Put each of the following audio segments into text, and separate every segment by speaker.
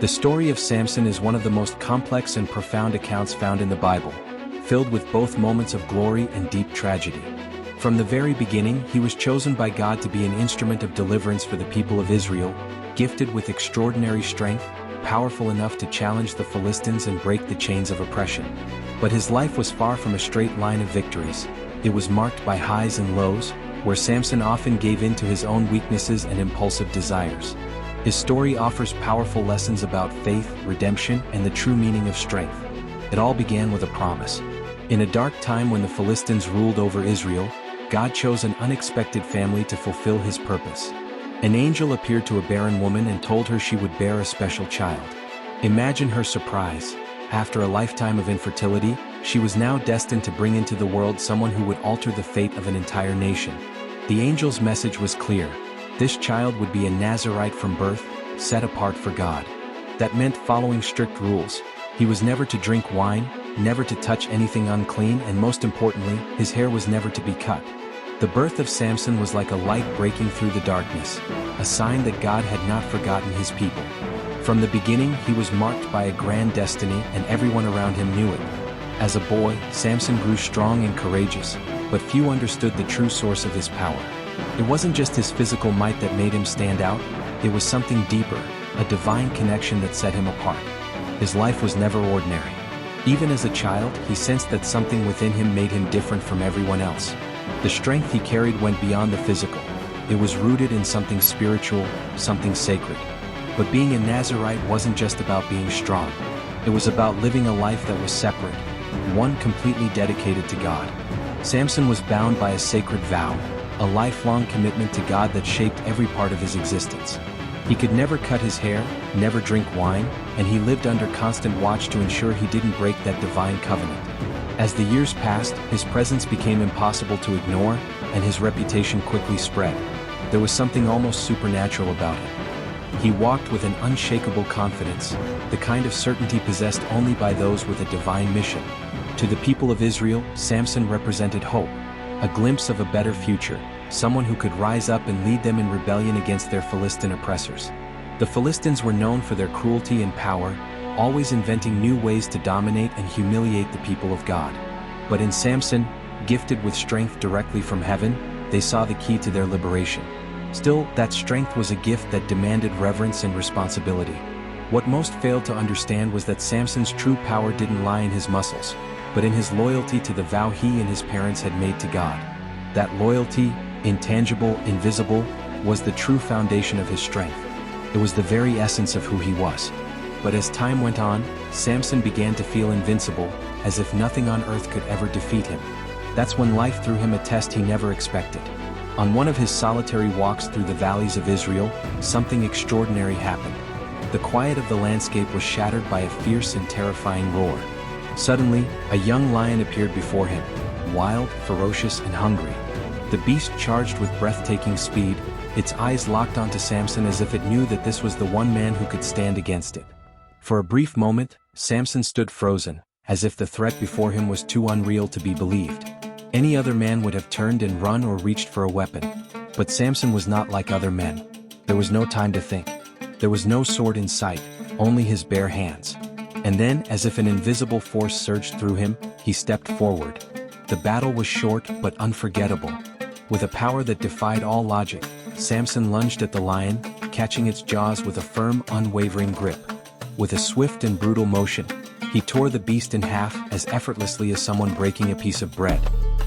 Speaker 1: The story of Samson is one of the most complex and profound accounts found in the Bible, filled with both moments of glory and deep tragedy. From the very beginning, he was chosen by God to be an instrument of deliverance for the people of Israel, gifted with extraordinary strength, powerful enough to challenge the Philistines and break the chains of oppression. But his life was far from a straight line of victories. It was marked by highs and lows, where Samson often gave in to his own weaknesses and impulsive desires. His story offers powerful lessons about faith, redemption, and the true meaning of strength. It all began with a promise. In a dark time when the Philistines ruled over Israel, God chose an unexpected family to fulfill his purpose. An angel appeared to a barren woman and told her she would bear a special child. Imagine her surprise. After a lifetime of infertility, she was now destined to bring into the world someone who would alter the fate of an entire nation. The angel's message was clear. This child would be a Nazirite from birth, set apart for God. That meant following strict rules. He was never to drink wine, never to touch anything unclean, and most importantly, his hair was never to be cut. The birth of Samson was like a light breaking through the darkness, a sign that God had not forgotten his people. From the beginning, he was marked by a grand destiny, and everyone around him knew it. As a boy, Samson grew strong and courageous, but few understood the true source of his power. It wasn't just his physical might that made him stand out, it was something deeper, a divine connection that set him apart. His life was never ordinary. Even as a child, he sensed that something within him made him different from everyone else. The strength he carried went beyond the physical. It was rooted in something spiritual, something sacred. But being a Nazirite wasn't just about being strong. It was about living a life that was separate, one completely dedicated to God. Samson was bound by a sacred vow, a lifelong commitment to God that shaped every part of his existence. He could never cut his hair, never drink wine, and he lived under constant watch to ensure he didn't break that divine covenant. As the years passed, his presence became impossible to ignore, and his reputation quickly spread. There was something almost supernatural about him. He walked with an unshakable confidence, the kind of certainty possessed only by those with a divine mission. To the people of Israel, Samson represented hope, a glimpse of a better future, someone who could rise up and lead them in rebellion against their Philistine oppressors. The Philistines were known for their cruelty and power, always inventing new ways to dominate and humiliate the people of God. But in Samson, gifted with strength directly from heaven, they saw the key to their liberation. Still, that strength was a gift that demanded reverence and responsibility. What most failed to understand was that Samson's true power didn't lie in his muscles, but in his loyalty to the vow he and his parents had made to God. That loyalty, intangible, invisible, was the true foundation of his strength. It was the very essence of who he was. But as time went on, Samson began to feel invincible, as if nothing on earth could ever defeat him. That's when life threw him a test he never expected. On one of his solitary walks through the valleys of Israel, something extraordinary happened. The quiet of the landscape was shattered by a fierce and terrifying roar. Suddenly, a young lion appeared before him, wild, ferocious, and hungry. The beast charged with breathtaking speed, its eyes locked onto Samson as if it knew that this was the one man who could stand against it. For a brief moment, Samson stood frozen, as if the threat before him was too unreal to be believed. Any other man would have turned and run or reached for a weapon. But Samson was not like other men. There was no time to think. There was no sword in sight, only his bare hands. And then, as if an invisible force surged through him, he stepped forward. The battle was short but unforgettable. With a power that defied all logic, Samson lunged at the lion, catching its jaws with a firm, unwavering grip. With a swift and brutal motion, he tore the beast in half as effortlessly as someone breaking a piece of bread.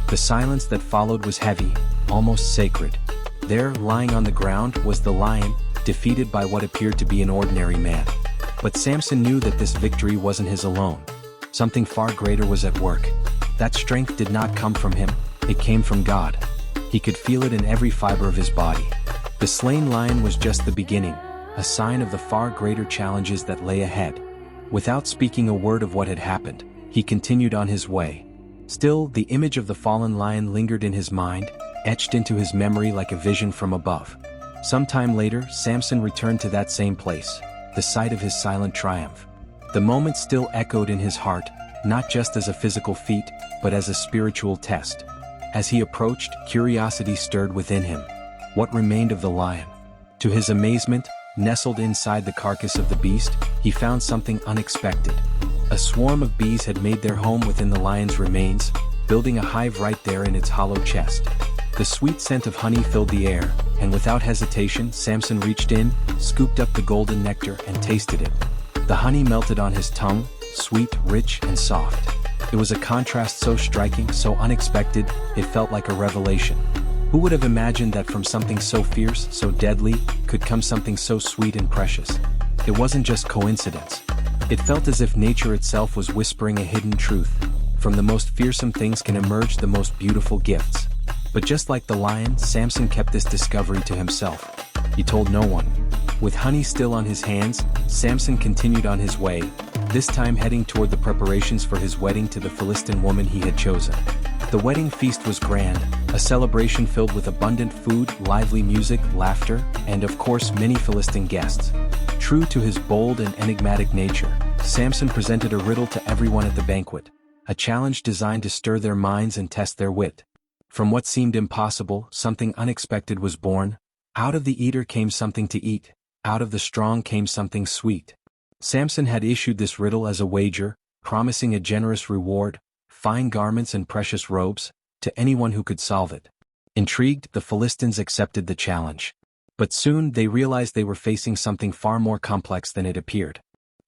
Speaker 1: The silence that followed was heavy, almost sacred. There, lying on the ground, was the lion, defeated by what appeared to be an ordinary man. But Samson knew that this victory wasn't his alone. Something far greater was at work. That strength did not come from him, it came from God. He could feel it in every fiber of his body. The slain lion was just the beginning, a sign of the far greater challenges that lay ahead. Without speaking a word of what had happened, he continued on his way. Still, the image of the fallen lion lingered in his mind, etched into his memory like a vision from above. Sometime later, Samson returned to that same place, the site of his silent triumph. The moment still echoed in his heart, not just as a physical feat, but as a spiritual test. As he approached, curiosity stirred within him. What remained of the lion? To his amazement, nestled inside the carcass of the beast, he found something unexpected. A swarm of bees had made their home within the lion's remains, building a hive right there in its hollow chest. The sweet scent of honey filled the air, and without hesitation, Samson reached in, scooped up the golden nectar, and tasted it. The honey melted on his tongue, sweet, rich, and soft. It was a contrast so striking, so unexpected, it felt like a revelation. Who would have imagined that from something so fierce, so deadly, could come something so sweet and precious? It wasn't just coincidence. It felt as if nature itself was whispering a hidden truth. From the most fearsome things can emerge the most beautiful gifts. But just like the lion, Samson kept this discovery to himself. He told no one. With honey still on his hands, Samson continued on his way, this time heading toward the preparations for his wedding to the Philistine woman he had chosen. The wedding feast was grand, a celebration filled with abundant food, lively music, laughter, and of course many Philistine guests. True to his bold and enigmatic nature, Samson presented a riddle to everyone at the banquet, a challenge designed to stir their minds and test their wit. From what seemed impossible, something unexpected was born. Out of the eater came something to eat, out of the strong came something sweet. Samson had issued this riddle as a wager, promising a generous reward, fine garments and precious robes, to anyone who could solve it. Intrigued, the Philistines accepted the challenge. But soon they realized they were facing something far more complex than it appeared.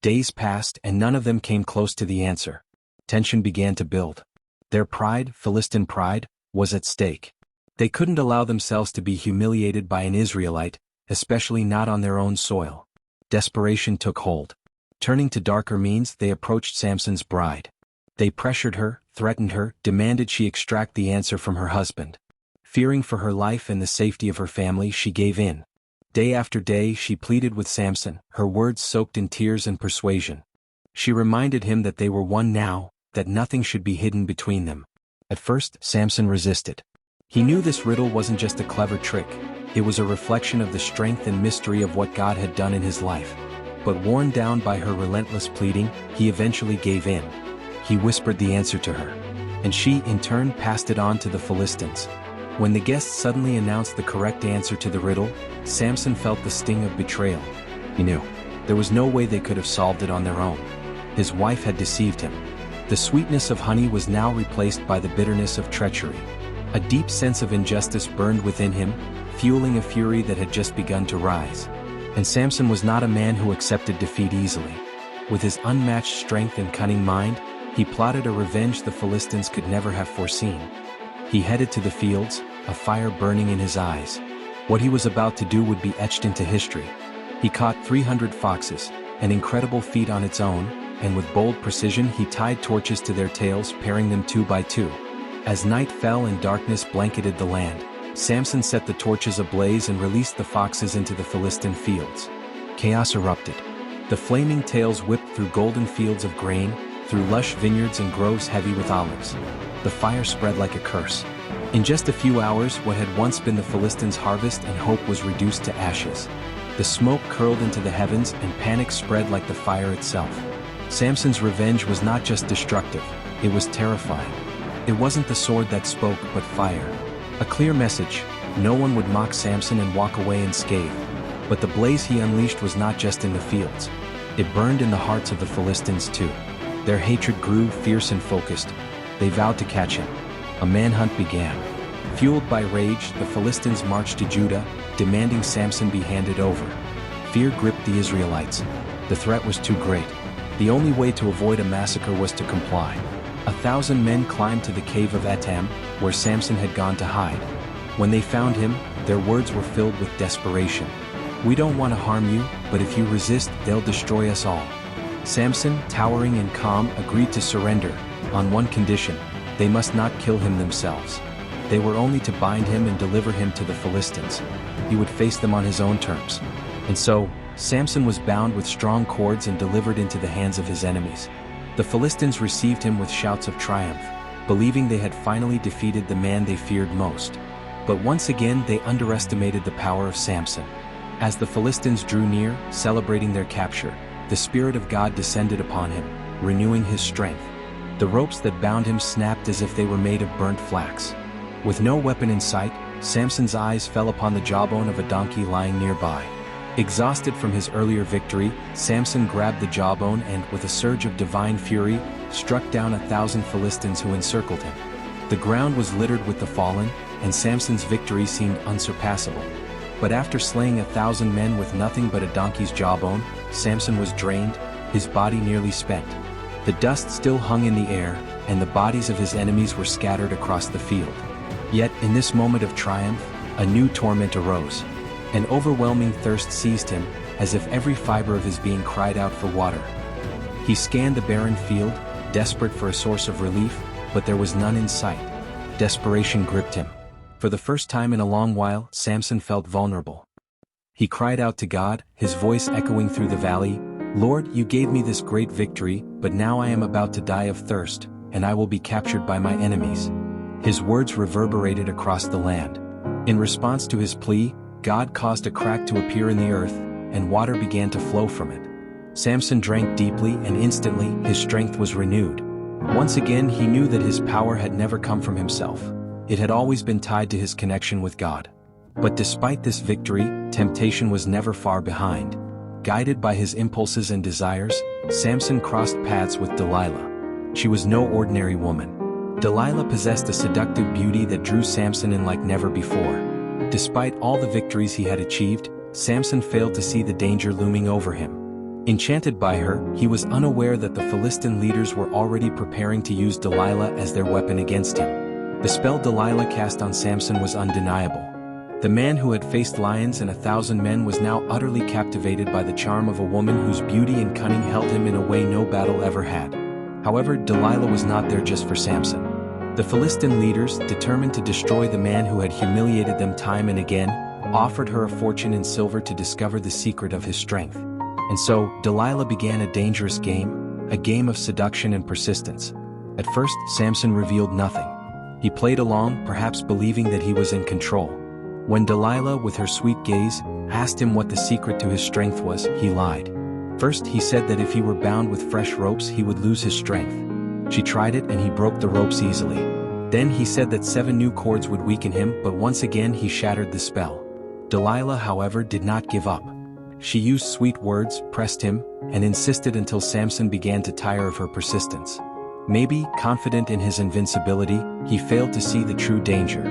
Speaker 1: Days passed and none of them came close to the answer. Tension began to build. Their pride, Philistine pride, was at stake. They couldn't allow themselves to be humiliated by an Israelite, especially not on their own soil. Desperation took hold. Turning to darker means, they approached Samson's bride. They pressured her, threatened her, demanded she extract the answer from her husband. Fearing for her life and the safety of her family, she gave in. Day after day she pleaded with Samson, her words soaked in tears and persuasion. She reminded him that they were one now, that nothing should be hidden between them. At first, Samson resisted. He knew this riddle wasn't just a clever trick, it was a reflection of the strength and mystery of what God had done in his life. But worn down by her relentless pleading, he eventually gave in. He whispered the answer to her, and she, in turn, passed it on to the Philistines. When the guests suddenly announced the correct answer to the riddle, Samson felt the sting of betrayal. He knew there was no way they could have solved it on their own. His wife had deceived him. The sweetness of honey was now replaced by the bitterness of treachery. A deep sense of injustice burned within him, fueling a fury that had just begun to rise. And Samson was not a man who accepted defeat easily. With his unmatched strength and cunning mind, he plotted a revenge the Philistines could never have foreseen. He headed to the fields, a fire burning in his eyes. What he was about to do would be etched into history. He caught 300 foxes, an incredible feat on its own, and with bold precision he tied torches to their tails, pairing them 2 by 2. As night fell and darkness blanketed the land, Samson set the torches ablaze and released the foxes into the Philistine fields. Chaos erupted. The flaming tails whipped through golden fields of grain, through lush vineyards and groves heavy with olives. The fire spread like a curse. In just a few hours, what had once been the Philistines' harvest and hope was reduced to ashes. The smoke curled into the heavens and panic spread like the fire itself. Samson's revenge was not just destructive, it was terrifying. It wasn't the sword that spoke, but fire. A clear message: no one would mock Samson and walk away unscathed. But the blaze he unleashed was not just in the fields. It burned in the hearts of the Philistines too. Their hatred grew fierce and focused. They vowed to catch him. A manhunt began. Fueled by rage, the Philistines marched to Judah, demanding Samson be handed over. Fear gripped the Israelites. The threat was too great. The only way to avoid a massacre was to comply. 1,000 men climbed to the cave of Etam, where Samson had gone to hide. When they found him, their words were filled with desperation. "We don't want to harm you, but if you resist, they'll destroy us all." Samson, towering and calm, agreed to surrender, on one condition: they must not kill him themselves. They were only to bind him and deliver him to the Philistines. He would face them on his own terms. And so, Samson was bound with strong cords and delivered into the hands of his enemies. The Philistines received him with shouts of triumph, believing they had finally defeated the man they feared most. But once again they underestimated the power of Samson. As the Philistines drew near, celebrating their capture, the Spirit of God descended upon him, renewing his strength. The ropes that bound him snapped as if they were made of burnt flax. With no weapon in sight, Samson's eyes fell upon the jawbone of a donkey lying nearby. Exhausted from his earlier victory, Samson grabbed the jawbone and, with a surge of divine fury, struck down 1,000 Philistines who encircled him. The ground was littered with the fallen, and Samson's victory seemed unsurpassable. But after slaying 1,000 men with nothing but a donkey's jawbone, Samson was drained, his body nearly spent. The dust still hung in the air, and the bodies of his enemies were scattered across the field. Yet, in this moment of triumph, a new torment arose. An overwhelming thirst seized him, as if every fiber of his being cried out for water. He scanned the barren field, desperate for a source of relief, but there was none in sight. Desperation gripped him. For the first time in a long while, Samson felt vulnerable. He cried out to God, his voice echoing through the valley, "Lord, you gave me this great victory, but now I am about to die of thirst, and I will be captured by my enemies." His words reverberated across the land. In response to his plea, God caused a crack to appear in the earth, and water began to flow from it. Samson drank deeply, and instantly his strength was renewed. Once again he knew that his power had never come from himself. It had always been tied to his connection with God. But despite this victory, temptation was never far behind. Guided by his impulses and desires, Samson crossed paths with Delilah. She was no ordinary woman. Delilah possessed a seductive beauty that drew Samson in like never before. Despite all the victories he had achieved, Samson failed to see the danger looming over him. Enchanted by her, he was unaware that the Philistine leaders were already preparing to use Delilah as their weapon against him. The spell Delilah cast on Samson was undeniable. The man who had faced lions and 1,000 men was now utterly captivated by the charm of a woman whose beauty and cunning held him in a way no battle ever had. However, Delilah was not there just for Samson. The Philistine leaders, determined to destroy the man who had humiliated them time and again, offered her a fortune in silver to discover the secret of his strength. And so, Delilah began a dangerous game, a game of seduction and persistence. At first, Samson revealed nothing. He played along, perhaps believing that he was in control. When Delilah, with her sweet gaze, asked him what the secret to his strength was, he lied. First, he said that if he were bound with fresh ropes he would lose his strength. She tried it and he broke the ropes easily. Then he said that 7 new cords would weaken him, but once again he shattered the spell. Delilah, however, did not give up. She used sweet words, pressed him, and insisted until Samson began to tire of her persistence. Maybe, confident in his invincibility, he failed to see the true danger.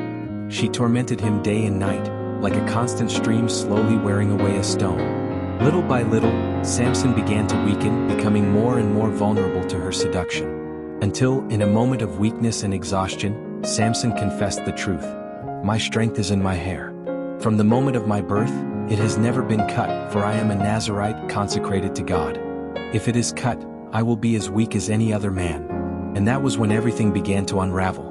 Speaker 1: She tormented him day and night, like a constant stream slowly wearing away a stone. Little by little, Samson began to weaken, becoming more and more vulnerable to her seduction. Until, in a moment of weakness and exhaustion, Samson confessed the truth. "My strength is in my hair. From the moment of my birth, it has never been cut, for I am a Nazirite consecrated to God. If it is cut, I will be as weak as any other man." And that was when everything began to unravel.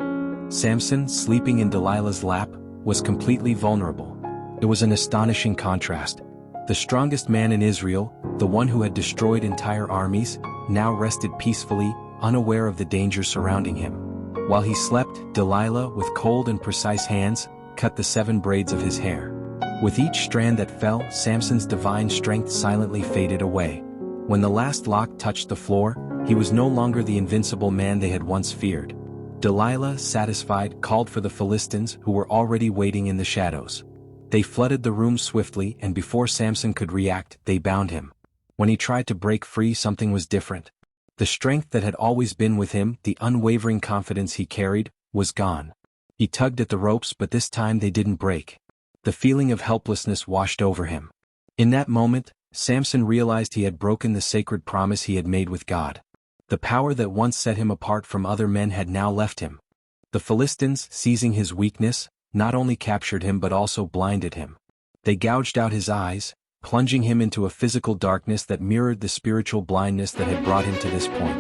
Speaker 1: Samson, sleeping in Delilah's lap, was completely vulnerable. It was an astonishing contrast. The strongest man in Israel, the one who had destroyed entire armies, now rested peacefully, unaware of the danger surrounding him. While he slept, Delilah, with cold and precise hands, cut the 7 braids of his hair. With each strand that fell, Samson's divine strength silently faded away. When the last lock touched the floor, he was no longer the invincible man they had once feared. Delilah, satisfied, called for the Philistines, who were already waiting in the shadows. They flooded the room swiftly, and before Samson could react, they bound him. When he tried to break free, something was different. The strength that had always been with him, the unwavering confidence he carried, was gone. He tugged at the ropes, but this time they didn't break. The feeling of helplessness washed over him. In that moment, Samson realized he had broken the sacred promise he had made with God. The power that once set him apart from other men had now left him. The Philistines, seizing his weakness, not only captured him but also blinded him. They gouged out his eyes, plunging him into a physical darkness that mirrored the spiritual blindness that had brought him to this point.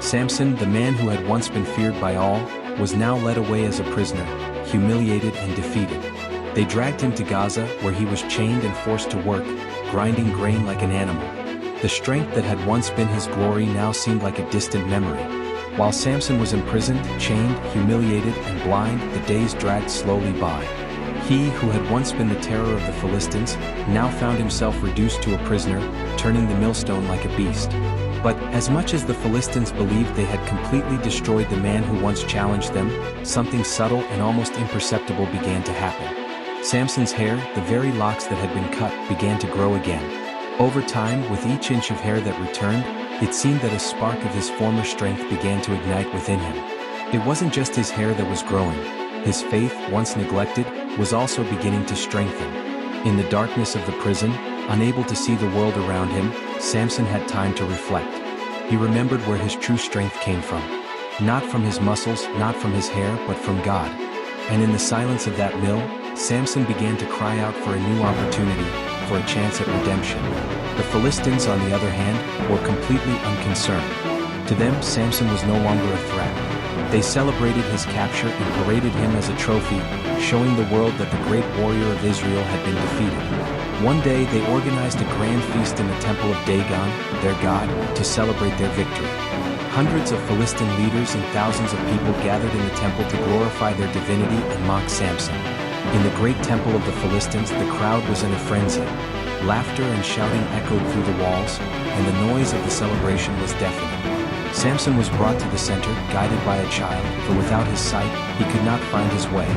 Speaker 1: Samson, the man who had once been feared by all, was now led away as a prisoner, humiliated and defeated. They dragged him to Gaza, where he was chained and forced to work, grinding grain like an animal. The strength that had once been his glory now seemed like a distant memory. While Samson was imprisoned, chained, humiliated, and blind, the days dragged slowly by. He, who had once been the terror of the Philistines, now found himself reduced to a prisoner, turning the millstone like a beast. But, as much as the Philistines believed they had completely destroyed the man who once challenged them, something subtle and almost imperceptible began to happen. Samson's hair, the very locks that had been cut, began to grow again. Over time, with each inch of hair that returned, it seemed that a spark of his former strength began to ignite within him. It wasn't just his hair that was growing. His faith, once neglected, was also beginning to strengthen. In the darkness of the prison, unable to see the world around him, Samson had time to reflect. He remembered where his true strength came from. Not from his muscles, not from his hair, but from God. And in the silence of that mill, Samson began to cry out for a new opportunity, for a chance at redemption. The Philistines, on the other hand, were completely unconcerned. To them, Samson was no longer a threat. They celebrated his capture and paraded him as a trophy, showing the world that the great warrior of Israel had been defeated. One day, they organized a grand feast in the temple of Dagon, their god, to celebrate their victory. Hundreds of Philistine leaders and thousands of people gathered in the temple to glorify their divinity and mock Samson. In the great temple of the Philistines, the crowd was in a frenzy. Laughter and shouting echoed through the walls, and the noise of the celebration was deafening. Samson was brought to the center, guided by a child, for without his sight, he could not find his way.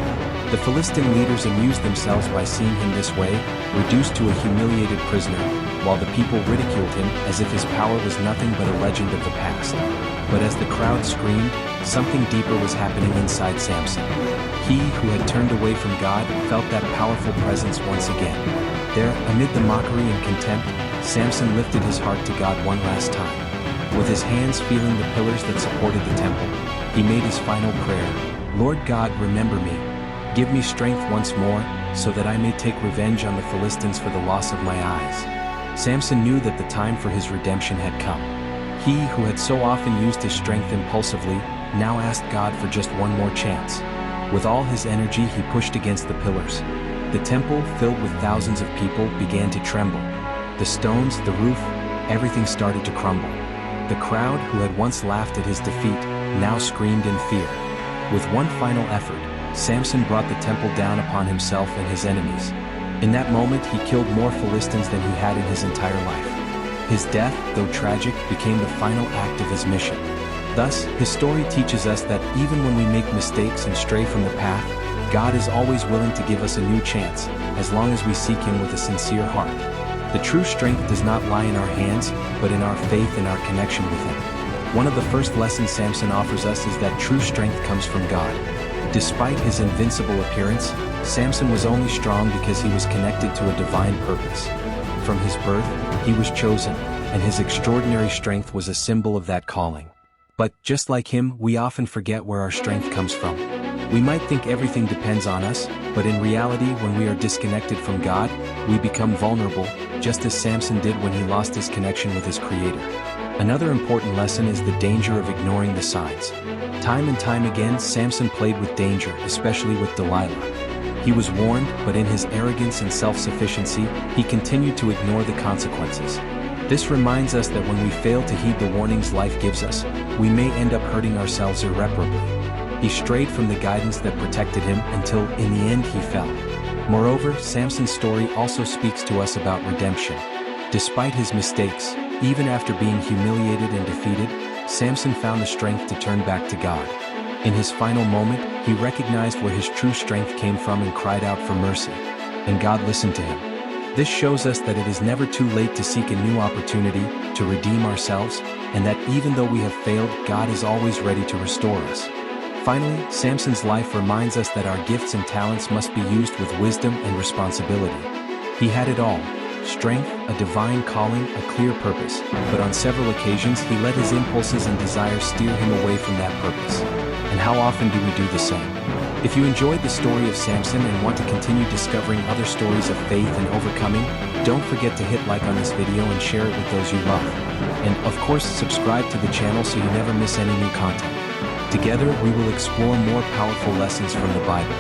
Speaker 1: The Philistine leaders amused themselves by seeing him this way, reduced to a humiliated prisoner, while the people ridiculed him as if his power was nothing but a legend of the past. But as the crowd screamed, something deeper was happening inside Samson. He, who had turned away from God, felt that powerful presence once again. There, amid the mockery and contempt, Samson lifted his heart to God one last time. With his hands feeling the pillars that supported the temple, he made his final prayer. Lord God, remember me. Give me strength once more, so that I may take revenge on the Philistines for the loss of my eyes. Samson knew that the time for his redemption had come. He, who had so often used his strength impulsively, now asked God for just one more chance. With all his energy, he pushed against the pillars. The temple, filled with thousands of people, began to tremble. The stones, the roof, everything started to crumble. The crowd, who had once laughed at his defeat, now screamed in fear. With one final effort, Samson brought the temple down upon himself and his enemies. In that moment, he killed more Philistines than he had in his entire life. His death, though tragic, became the final act of his mission. Thus, his story teaches us that even when we make mistakes and stray from the path, God is always willing to give us a new chance, as long as we seek Him with a sincere heart. The true strength does not lie in our hands, but in our faith and our connection with Him. One of the first lessons Samson offers us is that true strength comes from God. Despite his invincible appearance, Samson was only strong because he was connected to a divine purpose. From his birth, he was chosen, and his extraordinary strength was a symbol of that calling. But, just like him, we often forget where our strength comes from. We might think everything depends on us, but in reality, when we are disconnected from God, we become vulnerable, just as Samson did when he lost his connection with his Creator. Another important lesson is the danger of ignoring the signs. Time and time again, Samson played with danger, especially with Delilah. He was warned, but in his arrogance and self-sufficiency, he continued to ignore the consequences. This reminds us that when we fail to heed the warnings life gives us, we may end up hurting ourselves irreparably. He strayed from the guidance that protected him until, in the end, he fell. Moreover, Samson's story also speaks to us about redemption. Despite his mistakes, even after being humiliated and defeated, Samson found the strength to turn back to God. In his final moment, he recognized where his true strength came from and cried out for mercy. And God listened to him. This shows us that it is never too late to seek a new opportunity, to redeem ourselves, and that even though we have failed, God is always ready to restore us. Finally, Samson's life reminds us that our gifts and talents must be used with wisdom and responsibility. He had it all: strength, a divine calling, a clear purpose, but on several occasions he let his impulses and desires steer him away from that purpose. And how often do we do the same? If you enjoyed the story of Samson and want to continue discovering other stories of faith and overcoming, don't forget to hit like on this video and share it with those you love. And, of course, subscribe to the channel so you never miss any new content. Together, we will explore more powerful lessons from the Bible.